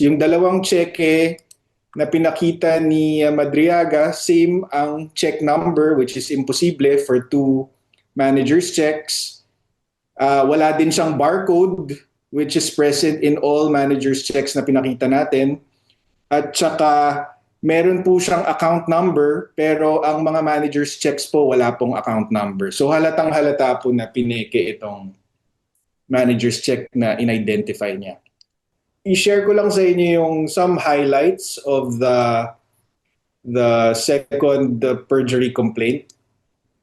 Yung dalawang cheque na pinakita ni Madriaga, same ang check number which is imposible for two managers checks. Wala din siyang barcode which is present in all managers checks na pinakita natin. At saka meron po siyang account number pero ang mga managers checks po wala pong account number. So halatang halata po na pineke itong managers check na in-identify niya. I-share ko lang sa inyo yung some highlights of the second perjury complaint,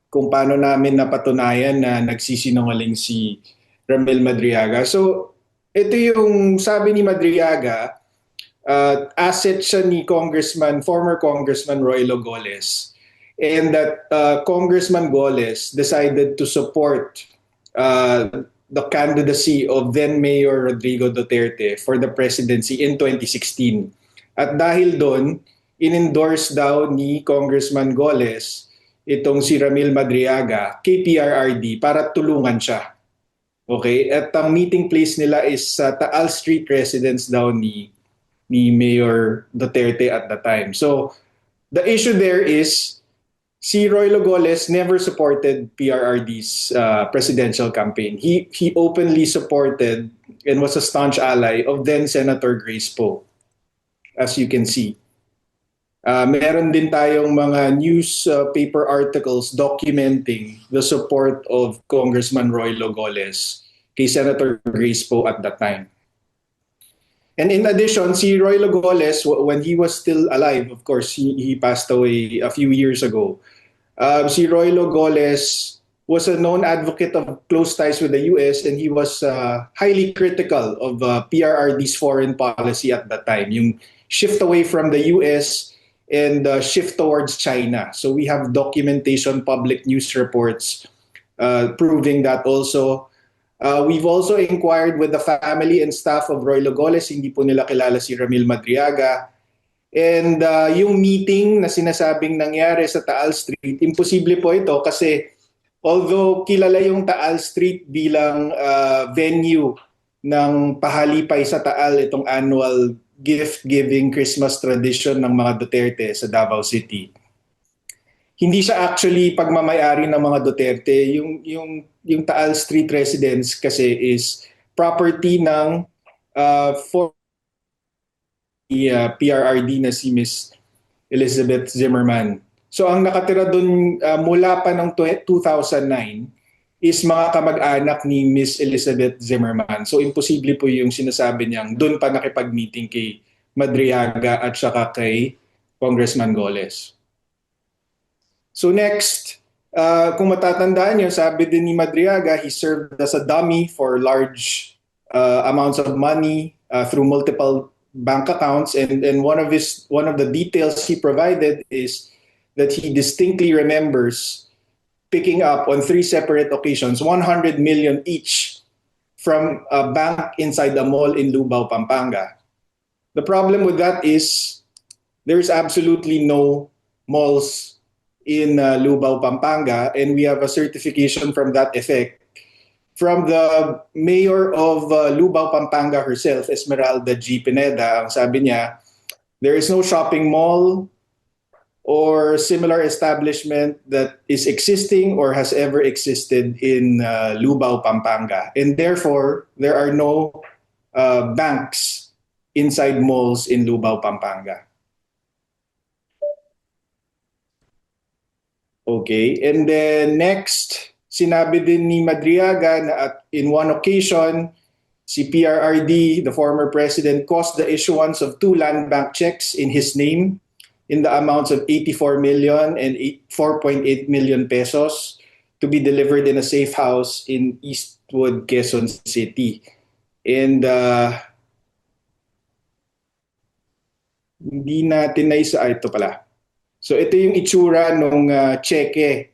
kung paano namin napatunayan na nagsisinungaling si Ramel Madriaga. So ito yung sabi ni Madriaga, asset siya ni former Congressman Roy Logoles, and that Congressman Goles decided to support uh, the candidacy of then Mayor Rodrigo Duterte for the presidency in 2016. At dahil doon, in-endorse daw ni Congressman Goles itong si Ramil Madriaga kay PRRD para tulungan siya. Okay? At ang meeting place nila is sa Taal Street residence daw ni Mayor Duterte at the time. So the issue there is si Roy Logoles never supported PRRD's presidential campaign. He openly supported and was a staunch ally of then Senator Grace Poe, as you can see. Meron din tayong mga newspaper articles documenting the support of Congressman Roy Logoles kay Senator Grace Poe at that time. And in addition, si Roy Logoles, when he was still alive, of course, he passed away a few years ago. Si Roy Logoles was a known advocate of close ties with the US, and he was highly critical of PRRD's foreign policy at that time. Yung shift away from the US and shift towards China. So we have documentation, public news reports proving that also. We've also inquired with the family and staff of Roy Logoles. Hindi po nila kilala si Ramil Madriaga. And yung meeting na sinasabing nangyari sa Taal Street, imposible po ito kasi although kilala yung Taal Street bilang venue ng pahalipay sa Taal, itong annual gift-giving Christmas tradition ng mga Duterte sa Davao City, hindi siya actually pagmamayari ng mga Duterte. Yung Taal Street residence kasi is property ng for PRRD na si Miss Elizabeth Zimmerman. So ang nakatira doon mula pa ng 2009 is mga kamag-anak ni Miss Elizabeth Zimmerman. So imposible po yung sinasabi niyang doon pa nakipag-meeting kay Madriaga at saka kay Congressman Goles. So next, kung matatandaan niyo, sabi din ni Madriaga, he served as a dummy for large amounts of money through multiple bank accounts, and one of the details he provided is that he distinctly remembers picking up on 3 separate occasions 100 million each from a bank inside a mall in Lubao, Pampanga. The problem with that is there's absolutely no malls in Lubao, Pampanga, and we have a certification from that effect from the mayor of Lubao, Pampanga herself, Esmeralda G. Pineda. Ang sabi niya, there is no shopping mall or similar establishment that is existing or has ever existed in Lubao, Pampanga. And therefore, there are no banks inside malls in Lubao, Pampanga. Okay, and then next, sinabi din ni Madriaga na in one occasion, si PRRD, the former president, caused the issuance of 2 land bank checks in his name in the amounts of 84 million and 4.8 million pesos to be delivered in a safe house in Eastwood, Quezon City. And hindi natin ito pala. So ito yung itsura nung cheque.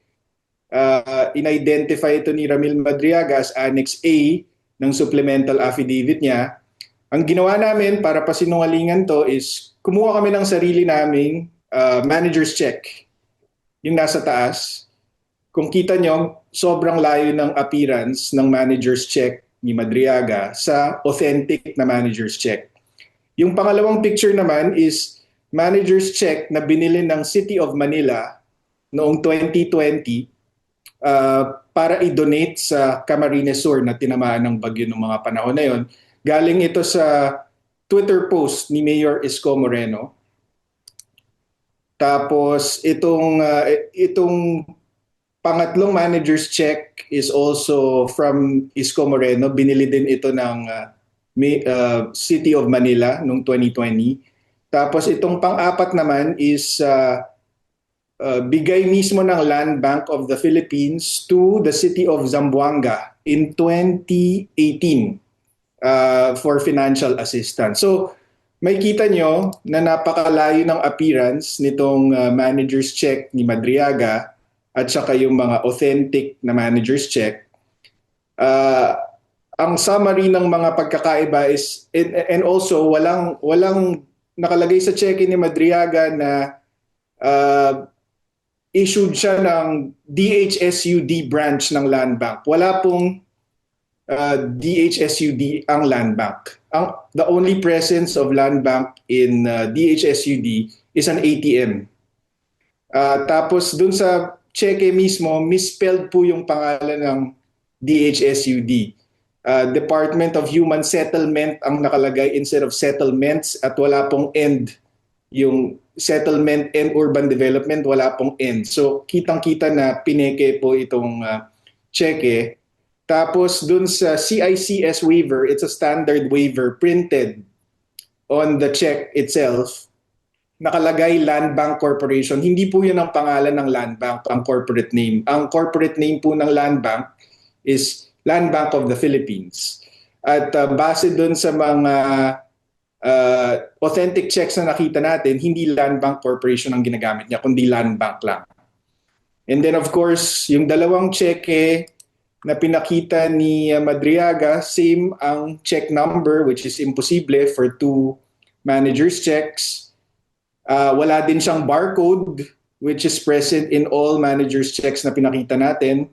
In-identify ito ni Ramil Madriaga as Annex A ng supplemental affidavit niya. Ang ginawa namin para pasinungalingan to is kumuha kami ng sarili naming manager's check. Yung nasa taas. Kung kita nyo, sobrang layo ng appearance ng manager's check ni Madriaga sa authentic na manager's check. Yung pangalawang picture naman is manager's check na binili ng City of Manila noong 2020 para i-donate sa Camarines Sur na tinamaan ng bagyo ng mga panahon na yon. Galing ito sa Twitter post ni Mayor Isko Moreno. Tapos itong pangatlong manager's check is also from Isko Moreno. Binili din ito ng City of Manila noong 2020. Tapos itong pang-apat naman is bigay mismo ng Land Bank of the Philippines to the city of Zamboanga in 2018 for financial assistance. So may kita nyo na napakalayo ng appearance nitong manager's check ni Madriaga at saka yung mga authentic na manager's check. Ang summary ng mga pagkakaiba is, and also walang nakalagay sa check ni Madriaga na issued siya ng DHSUD branch ng Land Bank. Wala pong DHSUD ang Land Bank. The only presence of Land Bank in DHSUD is an ATM. Tapos dun sa cheque mismo, misspelled po yung pangalan ng DHSUD. Department of Human Settlement ang nakalagay instead of settlements at wala pong end. Yung settlement and urban development, wala pong end. So kitang-kita na pineke po itong cheque. Tapos dun sa CICS waiver, it's a standard waiver printed on the check itself. Nakalagay Land Bank Corporation. Hindi po yun ang pangalan ng Land Bank, ang corporate name. Ang corporate name po ng Land Bank is Land Bank of the Philippines. At base dun sa mga authentic checks na nakita natin, hindi Land Bank Corporation ang ginagamit niya, kundi Land Bank lang. And then of course, yung dalawang cheque na pinakita ni Madriaga, same ang check number, which is imposible for two manager's checks. Wala din siyang barcode, which is present in all manager's checks na pinakita natin.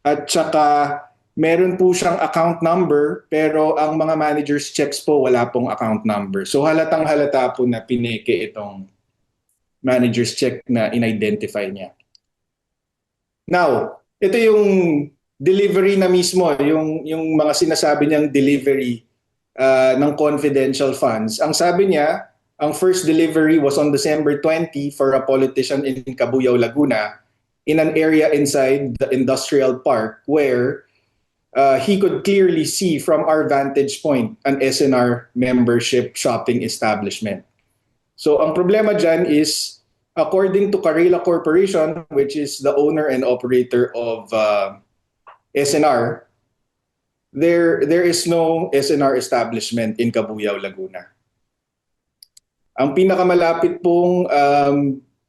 At saka meron po siyang account number, pero ang mga manager's checks po wala pong account number. So halatang halata po na pineke itong manager's check na in-identify niya. Now, ito yung delivery na mismo, yung mga sinasabi niyang delivery ng confidential funds. Ang sabi niya, ang first delivery was on December 20 for a politician in Cabuyao, Laguna, in an area inside the industrial park where he could clearly see from our vantage point an SNR membership shopping establishment. So ang problema dyan is, according to Carrila Corporation, which is the owner and operator of SNR, there is no SNR establishment in Cabuyao, Laguna. Ang pinakamalapit pong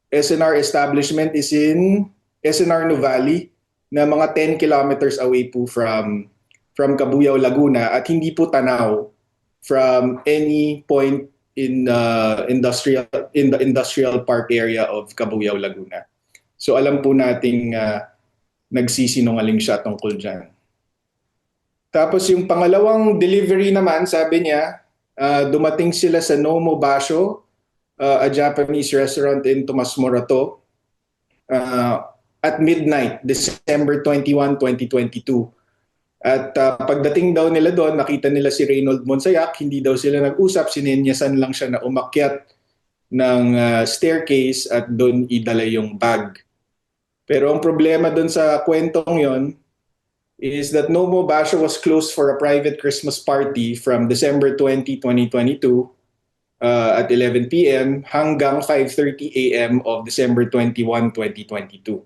SNR establishment is in SNR Nuvali, na mga 10 kilometers away po from Cabuyao, Laguna, at hindi po tanaw from any point in the industrial park area of Cabuyao, Laguna. So alam po nating nagsisinungaling siya tungkol dyan. Tapos yung pangalawang delivery naman, sabi niya, dumating sila sa Nomo Basho, a Japanese restaurant in Tomas Morato, at midnight, December 21, 2022. At pagdating daw nila doon, nakita nila si Reynold Monsayak, hindi daw sila nag-usap, sinenyasan lang siya na umakyat ng staircase at doon idala yung bag. Pero ang problema doon sa kwentong yon is that Nomo Basho was closed for a private Christmas party from December 20, 2022 at 11 p.m. hanggang 5:30 a.m. of December 21, 2022.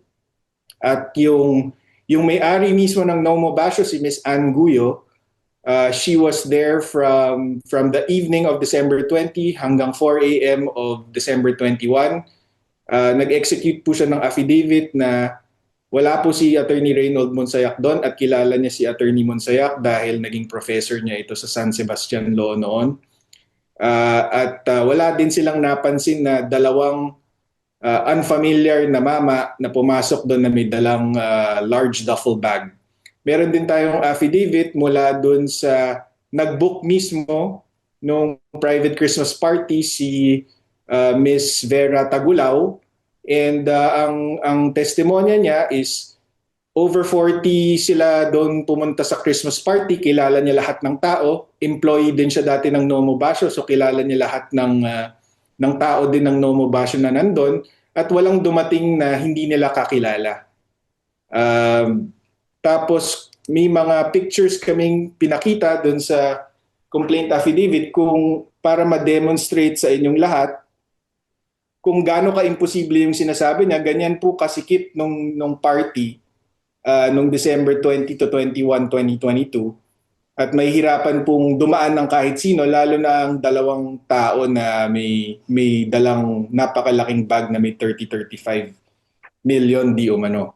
At yung may-ari mismo ng Nomo Basho, si Miss Ann Guyo, she was there from the evening of December 20 hanggang 4 a.m. of December 21. Nag-execute po siya ng affidavit na wala po si Attorney Reynold Monsayak doon at kilala niya si Attorney Monsayak dahil naging professor niya ito sa San Sebastian Law noon. At wala din silang napansin na dalawang unfamiliar na mama na pumasok doon na may dalang large duffel bag. Meron din tayong affidavit mula doon sa nag-book mismo nung private Christmas party si Miss Vera Tagulao, and ang testimonya niya is over 40 sila doon pumunta sa Christmas party, kilala niya lahat ng tao, employee din siya dati ng Nomo Basho, so kilala niya lahat ng tao din ng Nomo Basho na nandun, at walang dumating na hindi nila kakilala. Tapos may mga pictures kaming pinakita doon sa complaint affidavit kung para ma-demonstrate sa inyong lahat kung gaano ka-imposible yung sinasabi niya. Ganyan po kasikip nung party nung December 20 to 21, 2022. At may hirapan pong dumaan ng kahit sino, lalo na ang dalawang tao na may dalang napakalaking bag na may 30-35 million di umano.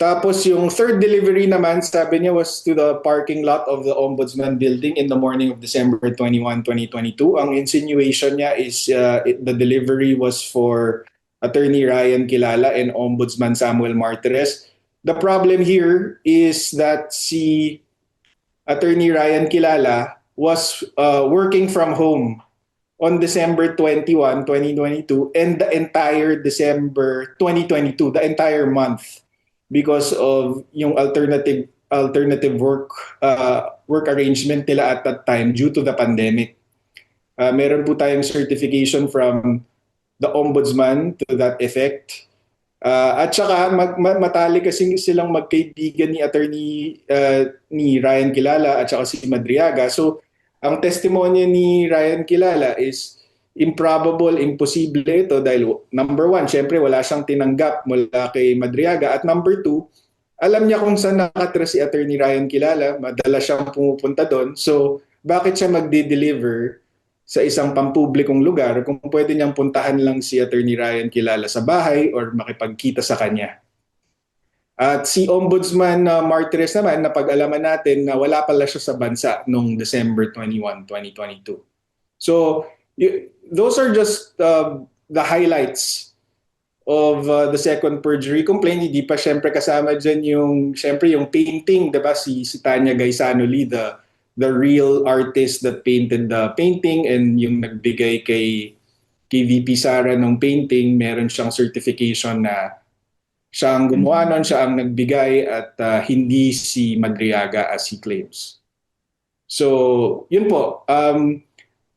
Tapos yung third delivery naman, sabi niya, was to the parking lot of the Ombudsman building in the morning of December 21, 2022. Ang insinuation niya is the delivery was for Attorney Ryan Kilala and Ombudsman Samuel Martires. The problem here is that si Attorney Ryan Kilala was working from home on December 21, 2022 and the entire December 2022, the entire month, because of yung alternative work arrangement nila at that time due to the pandemic. Meron po tayong certification from the Ombudsman to that effect. At saka matalik kasi silang magkaibigan ni Attorney ni Ryan Kilala at saka si Madriaga. So ang testimonya ni Ryan Kilala is improbable, imposible ito dahil number one, syempre wala siyang tinanggap mula kay Madriaga, at number two, alam niya kung saan nakatira si Attorney Ryan Kilala, madalas siyang pumupunta doon, so bakit siya magde-deliver sa isang pampublikong lugar kung pwede niyang puntahan lang si Attorney Ryan Kilala sa bahay or makipagkita sa kanya. At si Ombudsman Martires naman, napag-alaman natin na wala pala siya sa bansa noong December 21, 2022. So those are just the highlights of the second perjury complaint. Hindi pa syempre kasama dyan yung painting, diba? Si Tanya Gaisano Lee, the real artist that painted the painting, and yung nagbigay kay VP Sara ng painting, meron siyang certification na siya ang gumawa nun, siya ang nagbigay, at hindi si Madriaga as he claims. So yun po.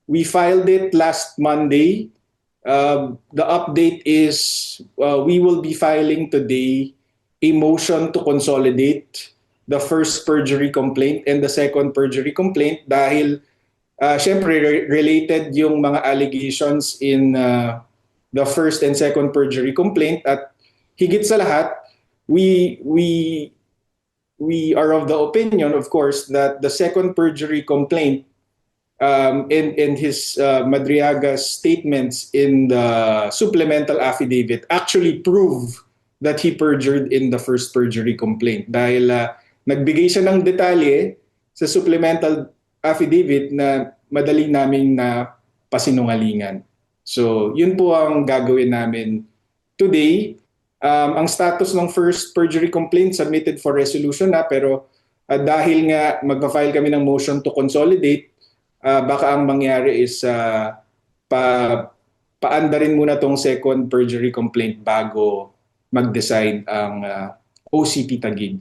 We filed it last Monday. The update is we will be filing today a motion to consolidate the first perjury complaint and the second perjury complaint dahil syempre related yung mga allegations in the first and second perjury complaint, at higit sa lahat, we are of the opinion, of course, that the second perjury complaint and his Madriaga's statements in the supplemental affidavit actually prove that he perjured in the first perjury complaint dahil nagbigay siya ng detalye sa supplemental affidavit na madali naming na pasinungalingan. So yun po ang gagawin namin today. Ang status ng first perjury complaint submitted for resolution na, pero dahil nga magpa-file kami ng motion to consolidate, baka ang mangyari is paandarin muna tong second perjury complaint bago mag-decide ang OCP Taguig.